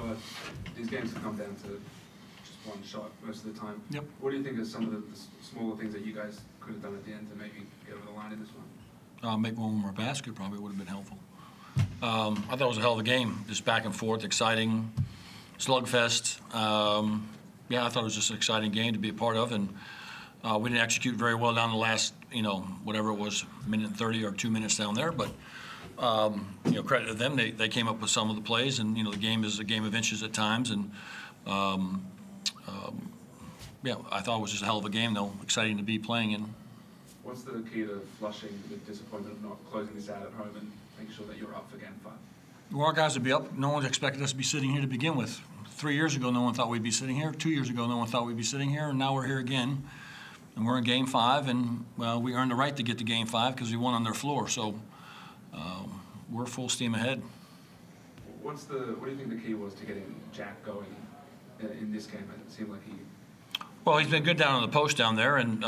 but these games have come down to just one shot most of the time. Yep. What do you think are some of the smaller things that you guys could have done at the end to maybe get over the line in this one? Make one more basket probably would have been helpful. I thought it was a hell of a game, just back and forth, exciting, slugfest. Yeah, I thought it was just an exciting game to be a part of, and we didn't execute very well down the last, whatever it was, minute and 30 or 2 minutes down there, but credit to them, they came up with some of the plays, and the game is a game of inches at times, and yeah, I thought it was just a hell of a game, though, exciting to be playing in. What's the key to flushing the disappointment of not closing this out at home and making sure that you're up for game 5? Well, our guys would be up. No one expected us to be sitting here to begin with. 3 years ago, no one thought we'd be sitting here. 2 years ago, no one thought we'd be sitting here, and now we're here again. And we're in game 5, and, well, we earned the right to get to game 5 because we won on their floor. So we're full steam ahead. What do you think the key was to getting Jack going in this game? It seemed like he... Well, he's been good down on the post down there, and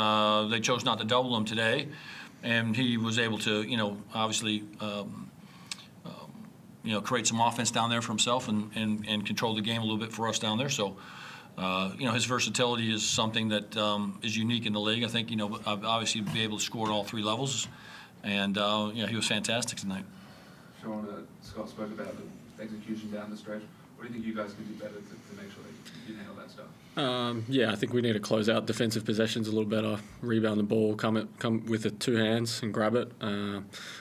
they chose not to double him today. And he was able to, obviously, create some offense down there for himself and control the game a little bit for us down there. So, his versatility is something that is unique in the league. I think, obviously be able to score at all 3 levels. And, he was fantastic tonight. Sean, Scott spoke about the execution down the stretch. What do you think you guys can do better to make sure that you nail that stuff? Yeah, I think we need to close out defensive possessions a little better, rebound the ball, come with the 2 hands and grab it.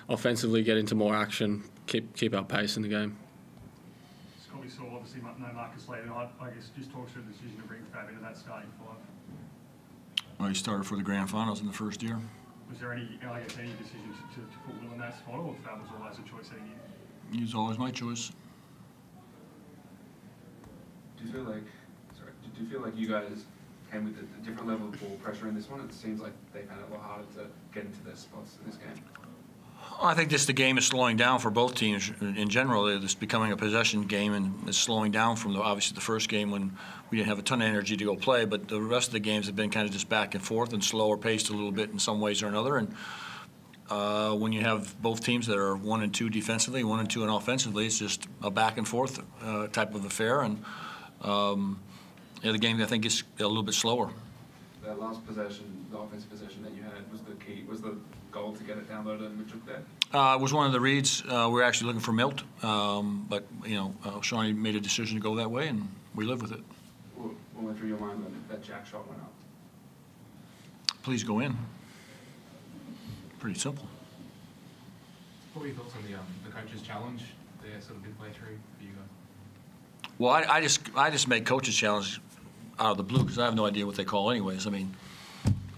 Offensively, get into more action, keep our pace in the game. Scott, we saw obviously no Marcus later. I guess just talk through the decision to bring Fab into that starting 5. Well, he started for the grand finals in the first year. Was there any decision to put Will in that spot, or Fab was always a choice heading in? He was always my choice. Do you feel like you guys came with a different level of ball pressure in this one? It seems like they found it a lot harder to get into their spots in this game. I think just the game is slowing down for both teams in general. It's becoming a possession game, and it's slowing down from obviously the first game when we didn't have a ton of energy to go play. But the rest of the games have been kind of just back and forth and slower paced a little bit in some ways or another. And when you have both teams that are 1 and 2 defensively, 1 and 2 and offensively, it's just a back and forth type of affair. And the game, I think, is a little bit slower. That last possession, the offensive possession that you had, was the key. Was the goal to get it downloaded and Mitchell there? It was one of the reads. We were actually looking for Milt, but Shawnee made a decision to go that way, and we live with it. What went through your mind when that Jack shot went up? Please go in. Pretty simple. What were your thoughts on the coach's challenge there, sort of midway through for you guys? Well, I just make coaches challenge out of the blue because I have no idea what they call anyways. I mean,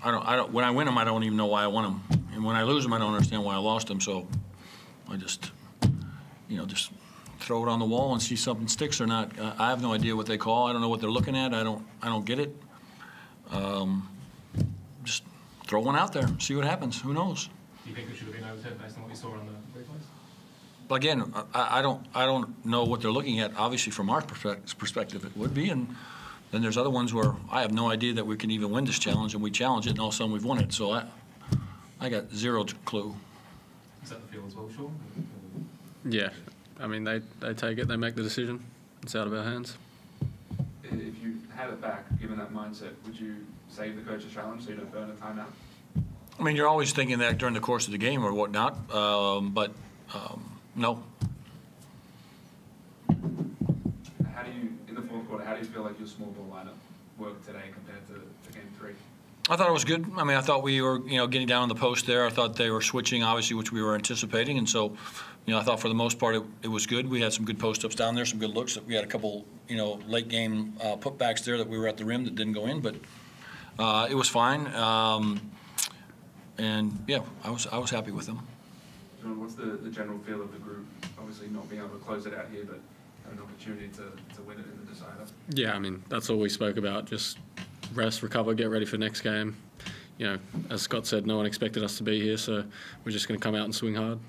I don't. When I win them, I don't even know why I won them, and when I lose them, I don't understand why I lost them. So I just, just throw it on the wall and see if something sticks or not. I have no idea what they call. I don't know what they're looking at. I don't get it. Just throw one out there, see what happens. Who knows? Do you think it should have been overturned based on what you saw on the replays? But again, I don't know what they're looking at. Obviously, from our perspective, it would be, and then there's other ones where I have no idea that we can even win this challenge, and we challenge it, and all of a sudden we've won it. So I got zero clue. Is that the feel as well, Sean? Yeah, I mean they take it, they make the decision. It's out of our hands. If you had it back, given that mindset, would you save the coach's challenge so you don't burn a timeout? I mean, you're always thinking that during the course of the game or whatnot, but no. In the fourth quarter, how do you feel like your small ball lineup worked today compared to game 3? I thought it was good. I mean, I thought we were, getting down on the post there. I thought they were switching, obviously, which we were anticipating, and so, I thought for the most part it was good. We had some good post-ups down there, some good looks. We had a couple, late game putbacks there that we were at the rim that didn't go in, but it was fine. And yeah, I was happy with them. John, what's the general feel of the group? Obviously, not being able to close it out here, but have an opportunity to win it in the decider. Yeah, I mean, that's all we spoke about. Just rest, recover, get ready for next game. As Scott said, no one expected us to be here, so we're just going to come out and swing hard.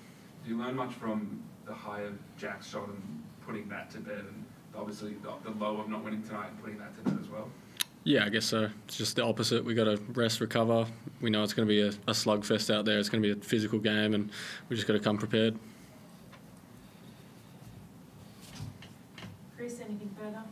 Do you learn much from the high of Jack's shot and putting that to bed, and obviously the low of not winning tonight and putting that to bed as well? Yeah, I guess so. It's just the opposite. We got to rest, recover. We know it's going to be a slugfest out there. It's going to be a physical game, and we just got to come prepared. Chris, anything further?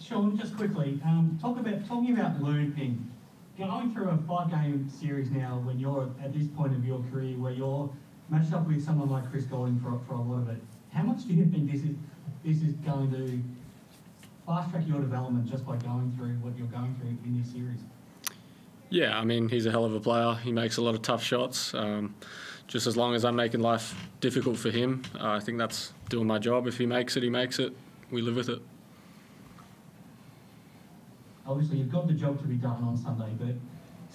Sean, just quickly, talking about learning, going through a 5-game series now when you're at this point of your career where you're matched up with someone like Chris Golding for a lot of it, how much do you think this is going to fast track your development just by going through what you're going through in this series? Yeah, I mean, he's a hell of a player. He makes a lot of tough shots. Just as long as I'm making life difficult for him, I think that's doing my job. If he makes it, he makes it. We live with it. Obviously, you've got the job to be done on Sunday, but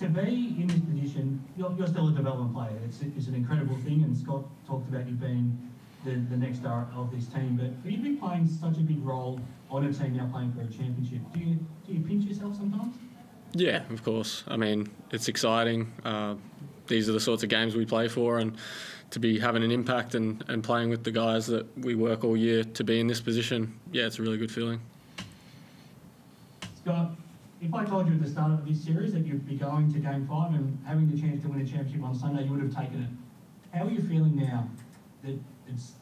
to be in this position, you're still a development player. It's an incredible thing, and Scott talked about you being the next star of this team. But for you to be playing such a big role on a team now playing for a championship, do you pinch yourself sometimes? Yeah, of course. I mean, it's exciting. These are the sorts of games we play for, and to be having an impact and playing with the guys that we work all year to be in this position, yeah, it's a really good feeling. Scott, if I told you at the start of this series that you'd be going to Game 5 and having the chance to win a championship on Sunday, you would have taken it. How are you feeling now that it's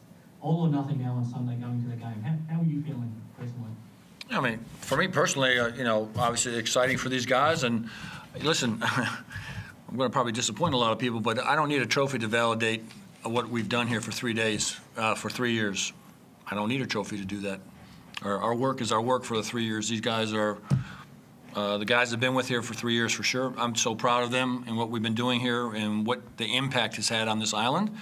all or nothing now on Sunday going to the game? How are you feeling personally? I mean, for me personally, you know, obviously exciting for these guys. And listen, I'm going to probably disappoint a lot of people, but I don't need a trophy to validate what we've done here for 3 days, for 3 years. I don't need a trophy to do that. Our work is our work for the 3 years. These guys are the guys have been with here for 3 years for sure. I'm so proud of them and what we've been doing here and what the impact has had on this island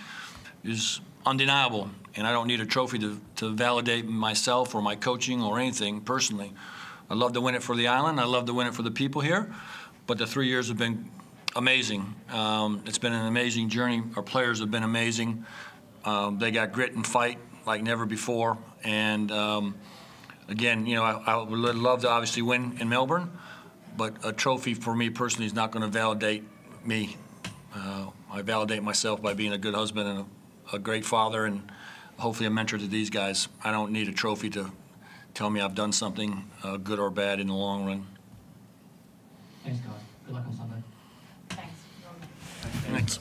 is undeniable. And I don't need a trophy to validate myself or my coaching or anything personally. I love to win it for the island. I love to win it for the people here. But the 3 years have been amazing. It's been an amazing journey. Our players have been amazing. They got grit and fight like never before. And again, you know, I would love to obviously win in Melbourne, but a trophy for me personally is not going to validate me. I validate myself by being a good husband and a great father and hopefully a mentor to these guys. I don't need a trophy to tell me I've done something good or bad in the long run. Thanks, guys. Good luck on Sunday. Thanks. Thanks.